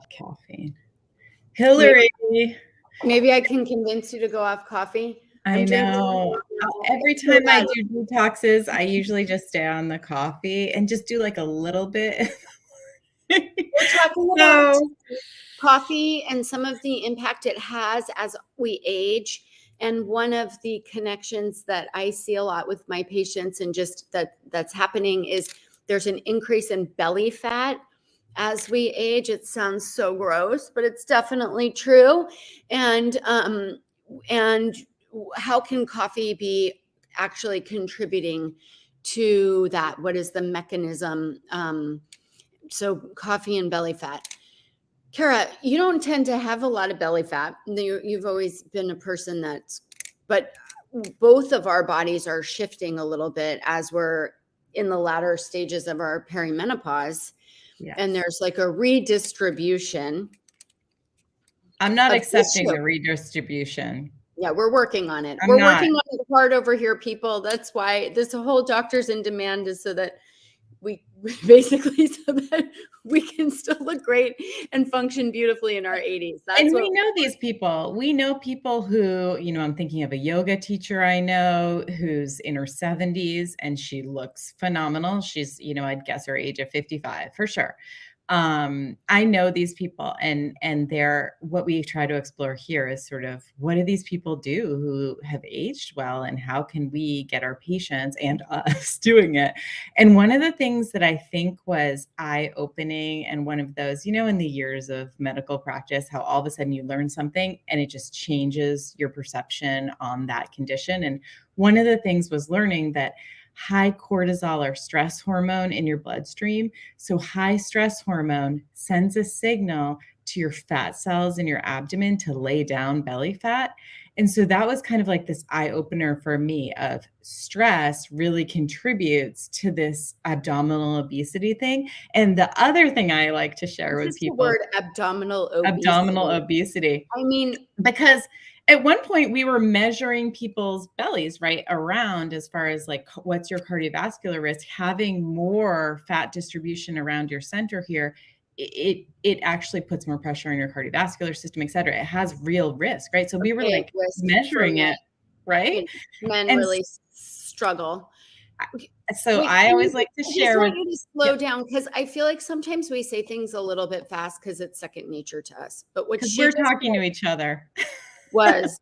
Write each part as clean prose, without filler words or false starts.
Caffeine. Maybe, Hillary, maybe I can convince you to go off coffee. I I'm drinking know. Every so time I bad. do detoxes, I usually just stay on the coffee and just do like a little bit. We're talking about So, coffee and some of the impact it has as we age. And one of the connections that I see a lot with my patients and just that's happening is there's an increase in belly fat as we age. It sounds so gross, but it's definitely true. And how can coffee be actually contributing to that? What is the mechanism? So coffee and belly fat. Kara, you don't tend to have a lot of belly fat. You've always been a person but both of our bodies are shifting a little bit as we're in the latter stages of our perimenopause. yes. And there's like a redistribution I'm not of accepting tissue. the redistribution. Yeah, we're working on it. I'm We're not. working on it hard over here, people. That's why this whole Doctors in Demand is so that we basically so that we can still look great and function beautifully in our 80s. And That's we what know these people. We know people who, I'm thinking of a yoga teacher I know who's in her 70s and she looks phenomenal. She's, I'd guess her age of 55 for sure. I know these people and they're what we try to explore here is sort of what do these people do who have aged well and how can we get our patients and us doing it? And one of the things that I think was eye-opening and one of those, in the years of medical practice, how all of a sudden you learn something and it just changes your perception on that condition. And one of the things was learning that high cortisol or stress hormone in your bloodstream. So high stress hormone sends a signal to your fat cells in your abdomen to lay down belly fat. And so that was kind of like this eye opener for me of stress really contributes to this abdominal obesity thing. And the other thing I like to share with is the people, word abdominal abdominal obesity. obesity, I mean, because at one point we were measuring people's bellies right around as far as like what's your cardiovascular risk. Having more fat distribution around your center here, it actually puts more pressure on your cardiovascular system, et cetera. It has real risk, right? So we were big like risk for measuring men. it, right? Men And really struggle. so Wait, I always like to I just share with, want you to slow down because I feel like sometimes we say things a little bit fast because it's second nature to us. But because we're talking to each other. was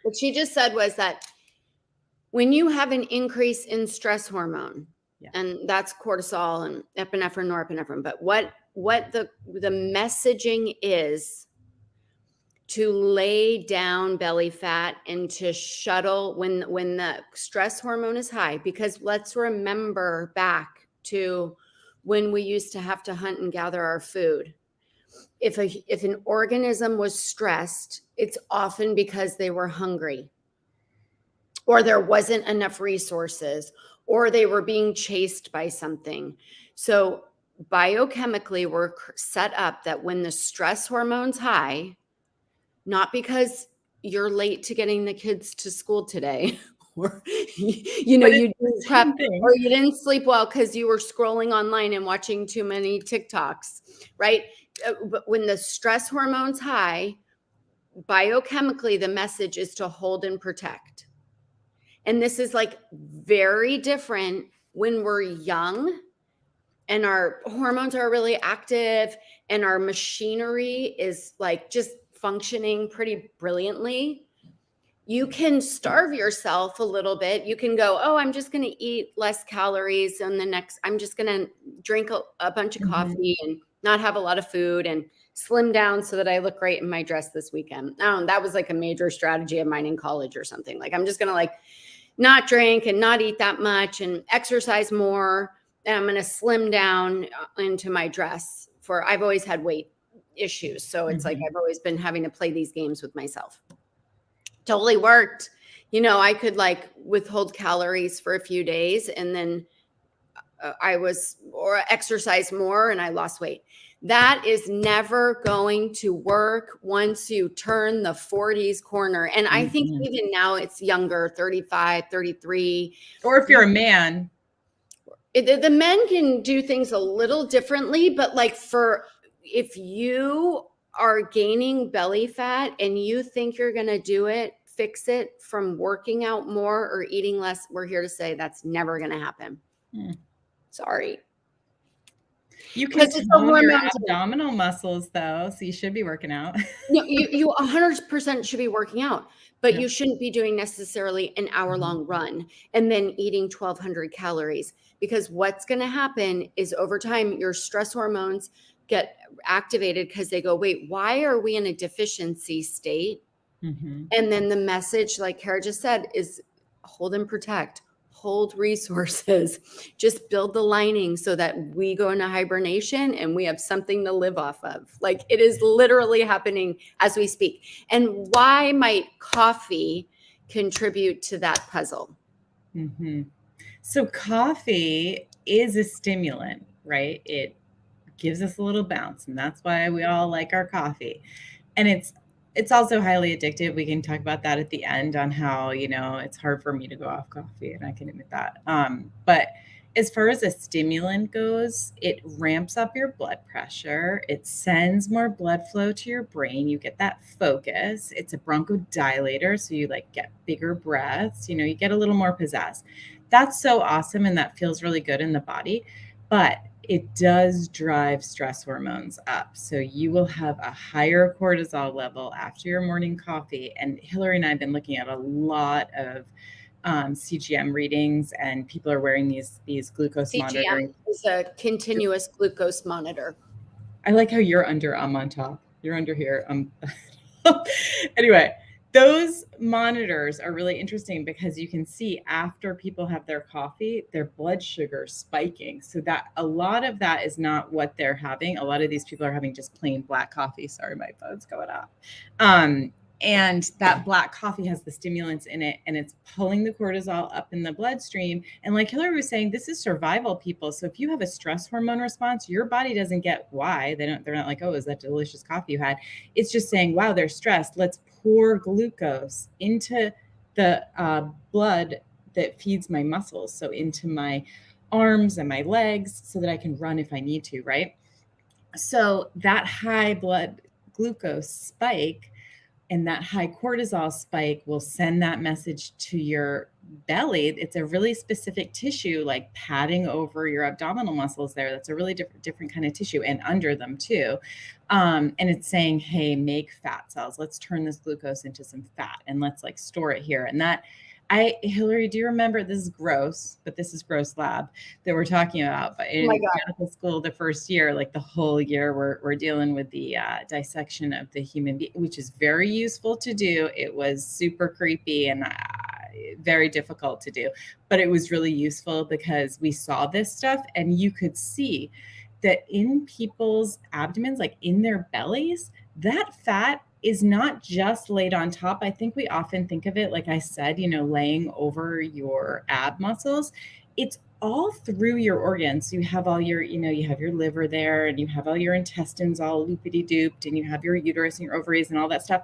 what she just said was that when you have an increase in stress hormone, and that's cortisol and epinephrine, norepinephrine, but what the messaging is to lay down belly fat and to shuttle when the stress hormone is high, because let's remember back to when we used to have to hunt and gather our food. If an organism was stressed, it's often because they were hungry, or there wasn't enough resources, or they were being chased by something. So biochemically, we're set up that when the stress hormone's high, not because you're late to getting the kids to school today, or you didn't prep, or you didn't sleep well because you were scrolling online and watching too many TikToks, right? But when the stress hormone's high, biochemically, the message is to hold and protect. And this is like very different when we're young and our hormones are really active and our machinery is like just functioning pretty brilliantly. You can starve yourself a little bit. You can go, oh, I'm just going to eat less calories, and I'm just going to drink a bunch of coffee and not have a lot of food and slim down so that I look great in my dress this weekend. That was like a major strategy of mine in college or something. Like, I'm just going to like not drink and not eat that much and exercise more. And I'm going to slim down into my dress I've always had weight issues. So it's like, I've always been having to play these games with myself. Totally worked. I could like withhold calories for a few days and then or exercise more and I lost weight. That is never going to work once you turn the 40s corner. And I think even now it's younger, 35, 33. Or if you're a man. The men can do things a little differently, but like for if you are gaining belly fat and you think you're going to fix it from working out more or eating less, we're here to say that's never going to happen. Sorry. You can tone your abdominal muscles though, so you should be working out. No, you 100% should be working out, but you shouldn't be doing necessarily an hour-long run and then eating 1,200 calories, because what's going to happen is over time your stress hormones get activated because they go, wait, why are we in a deficiency state? And then the message, like Kara just said, is hold and protect. Hold resources, just build the lining so that we go into hibernation and we have something to live off of. Like, it is literally happening as we speak. And why might coffee contribute to that puzzle? So coffee is a stimulant, right? It gives us a little bounce, and that's why we all like our coffee. And it's also highly addictive. We can talk about that at the end on how, it's hard for me to go off coffee, and I can admit that. But as far as a stimulant goes, it ramps up your blood pressure. It sends more blood flow to your brain. You get that focus. It's a bronchodilator, so you get bigger breaths. You get a little more pizzazz. That's so awesome, and that feels really good in the body. But it does drive stress hormones up. So you will have a higher cortisol level after your morning coffee. And Hillary and I have been looking at a lot of CGM readings, and people are wearing these glucose monitors. CGM is a continuous glucose monitor. I like how you're under, I'm on top. You're under here. Anyway, those monitors are really interesting because you can see after people have their coffee, their blood sugar spiking. So that a lot of that is not what they're having. A lot of these people are having just plain black coffee. Sorry, my phone's going off. And that black coffee has the stimulants in it, and it's pulling the cortisol up in the bloodstream. And like Hillary was saying, this is survival, people. So if you have a stress hormone response, your body doesn't get why. They're not like, oh, is that delicious coffee you had? It's just saying, wow, they're stressed. Let's pour glucose into the blood that feeds my muscles. So into my arms and my legs so that I can run if I need to, right? So that high blood glucose spike and that high cortisol spike will send that message to your belly. It's a really specific tissue, like padding over your abdominal muscles there. That's a really different kind of tissue, and under them too. And it's saying, hey, make fat cells. Let's turn this glucose into some fat and let's store it here. And Hillary, do you remember, this is gross, but this is Gross Lab that we're talking about. But in medical school, the first year, the whole year, we're dealing with the dissection of the human being, which is very useful to do. It was super creepy and very difficult to do, but it was really useful because we saw this stuff, and you could see that in people's abdomens, in their bellies, that fat is not just laid on top. I think we often think of it, like I said, laying over your ab muscles. It's all through your organs. You have all your, you have your liver there, and you have all your intestines all loopity-dooped, and you have your uterus and your ovaries and all that stuff.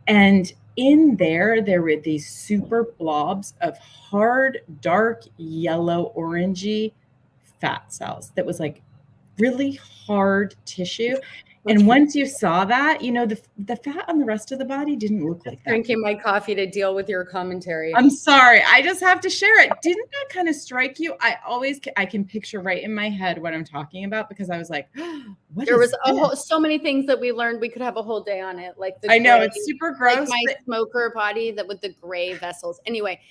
And in there were these super blobs of hard, dark, yellow, orangey fat cells that was really hard tissue. And once you saw that, the fat on the rest of the body didn't look like that. Drinking my coffee to deal with your commentary. I'm sorry. I just have to share it. Didn't that kind of strike you? I can picture right in my head what I'm talking about, because I was like, there was so many things that we learned. We could have a whole day on it. I know it's super gross. My smoker body with the gray vessels. Anyway.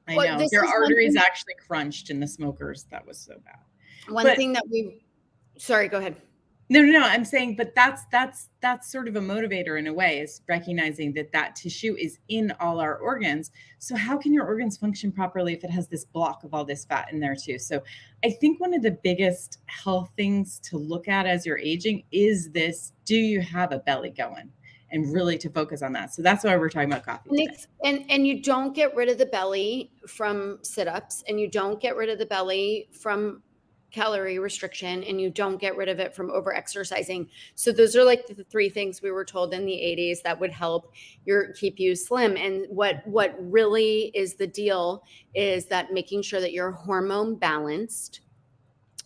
I know your arteries actually crunched in the smokers. That was so bad. One thing that sorry, go ahead. No. I'm saying, but that's sort of a motivator in a way, is recognizing that tissue is in all our organs. So how can your organs function properly if it has this block of all this fat in there too? So I think one of the biggest health things to look at as you're aging is this: do you have a belly going? And really to focus on that. So that's why we're talking about coffee. And you don't get rid of the belly from sit-ups, and you don't get rid of the belly from calorie restriction, and you don't get rid of it from over exercising. So those are the three things we were told in the 80s that would help keep you slim. And what really is the deal is that making sure that you're hormone balanced,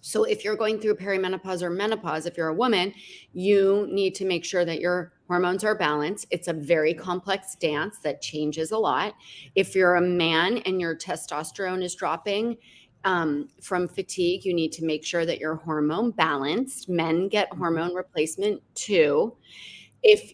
So if you're going through perimenopause or menopause, if you're a woman, you need to make sure that your hormones are balanced. It's a very complex dance that changes a lot. If you're a man and your testosterone is dropping from fatigue, you need to make sure that you're hormone balanced. Men get hormone replacement too. If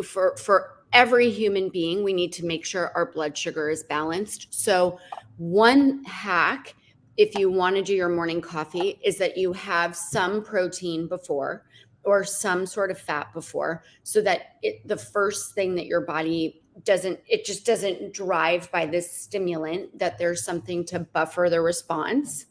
for every human being, we need to make sure our blood sugar is balanced. So one hack, if you want to do your morning coffee, is that you have some protein before or some sort of fat before, so that the first thing that your body just doesn't drive by this stimulant, that there's something to buffer the response.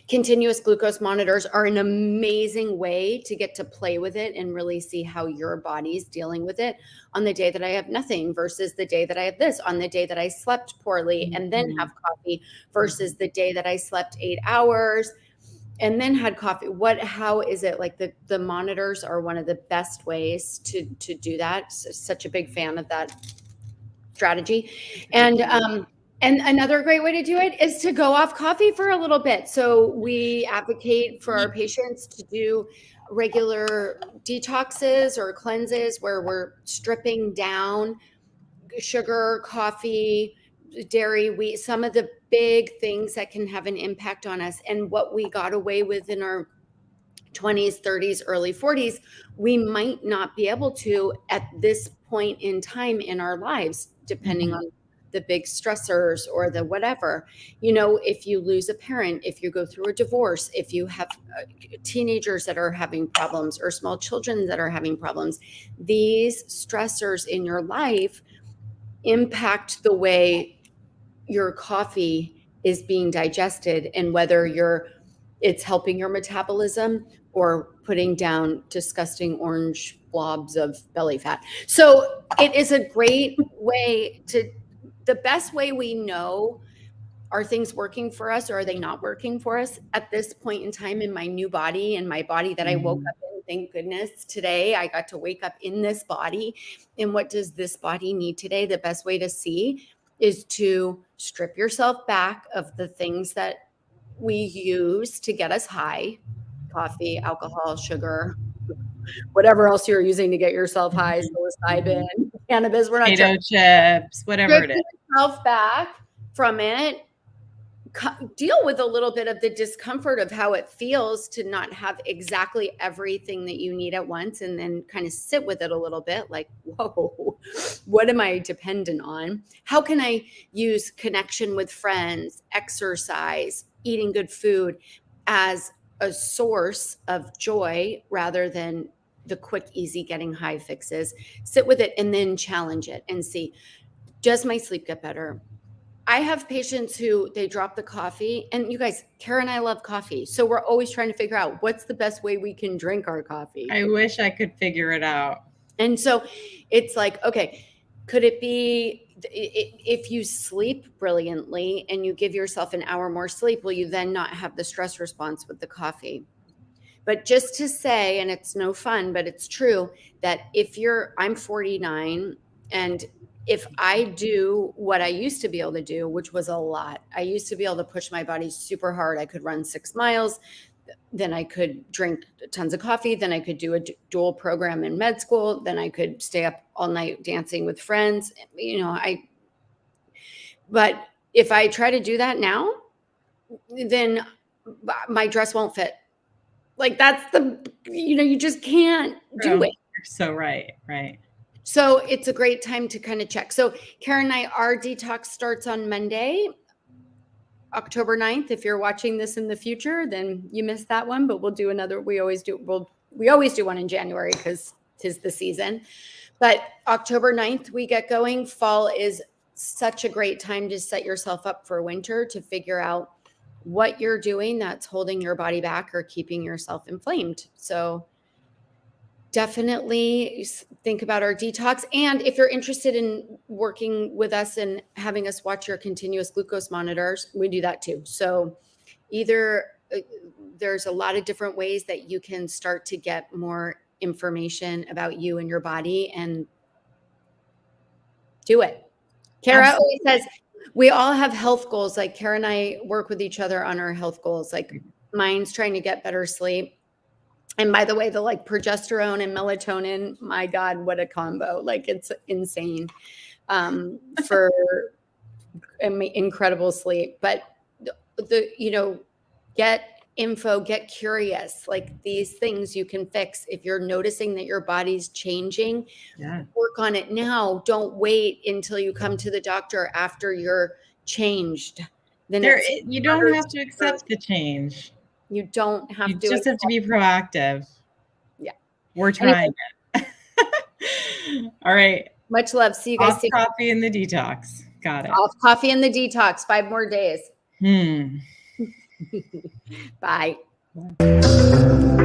Continuous glucose monitors are an amazing way to get to play with it and really see how your body's dealing with it on the day that I have nothing versus the day that I have this, on the day that I slept poorly and then have coffee versus the day that I slept 8 hours and then had coffee. How is it? Like the monitors are one of the best ways to do that. Such a big fan of that strategy. And another great way to do it is to go off coffee for a little bit. So we advocate for our patients to do regular detoxes or cleanses where we're stripping down sugar, coffee, dairy, wheat, some of the big things that can have an impact on us. And what we got away with in our 20s, 30s, early 40s, we might not be able to at this point in time in our lives, depending on the big stressors or the whatever. If you lose a parent, if you go through a divorce, if you have teenagers that are having problems or small children that are having problems, these stressors in your life impact the way your coffee is being digested and whether it's helping your metabolism or putting down disgusting orange blobs of belly fat. So it is a great way the best way we know, are things working for us or are they not working for us at this point in time in my new body and my body that I woke up in? Thank goodness today I got to wake up in this body. And what does this body need today? The best way to see is to strip yourself back of the things that we use to get us high: coffee, alcohol, sugar, whatever else you're using to get yourself high, psilocybin, cannabis. We're not potato chips, whatever it is. Strip yourself back from it. Deal with a little bit of the discomfort of how it feels to not have exactly everything that you need at once, and then kind of sit with it a little bit, like, whoa, what am I dependent on? How can I use connection with friends, exercise, eating good food as a source of joy rather than the quick, easy getting high fixes? Sit with it and then challenge it and see, does my sleep get better? I have patients who they drop the coffee, and you guys, Kara and I love coffee. So we're always trying to figure out what's the best way we can drink our coffee. I wish I could figure it out. And so it's like, okay, could it be if you sleep brilliantly and you give yourself an hour more sleep, will you then not have the stress response with the coffee? But just to say, and it's no fun, but it's true, that I'm 49, and if I do what I used to be able to do, which was a lot, I used to be able to push my body super hard. I could run 6 miles, then I could drink tons of coffee, then I could do a dual program in med school, then I could stay up all night dancing with friends. But if I try to do that now, then my dress won't fit. Like that's you just can't do it. You're so right. So it's a great time to kind of check. So Karen and I, our detox starts on Monday, October 9th. If you're watching this in the future, then you missed that one, but we'll do another. We always do one in January because 'tis the season. But October 9th, we get going. Fall is such a great time to set yourself up for winter, to figure out what you're doing that's holding your body back or keeping yourself inflamed. So definitely think about our detox. And if you're interested in working with us and having us watch your continuous glucose monitors, we do that too. So there's a lot of different ways that you can start to get more information about you and your body, and do it. Kara always says, We all have health goals. Like Kara and I work with each other on our health goals. Like mine's trying to get better sleep. And by the way, the like progesterone and melatonin, my God, what a combo. Like it's insane for incredible sleep. But get info, get curious. Like these things you can fix. If you're noticing that your body's changing, work on it now. Don't wait until you come to the doctor after you're changed. Then you don't have to accept the change. You don't have to. You just have to be proactive. Yeah. We're trying it. All right. Much love. See you guys. Off coffee and the detox. Got it. Off coffee and the detox. 5 more days. Bye. Bye.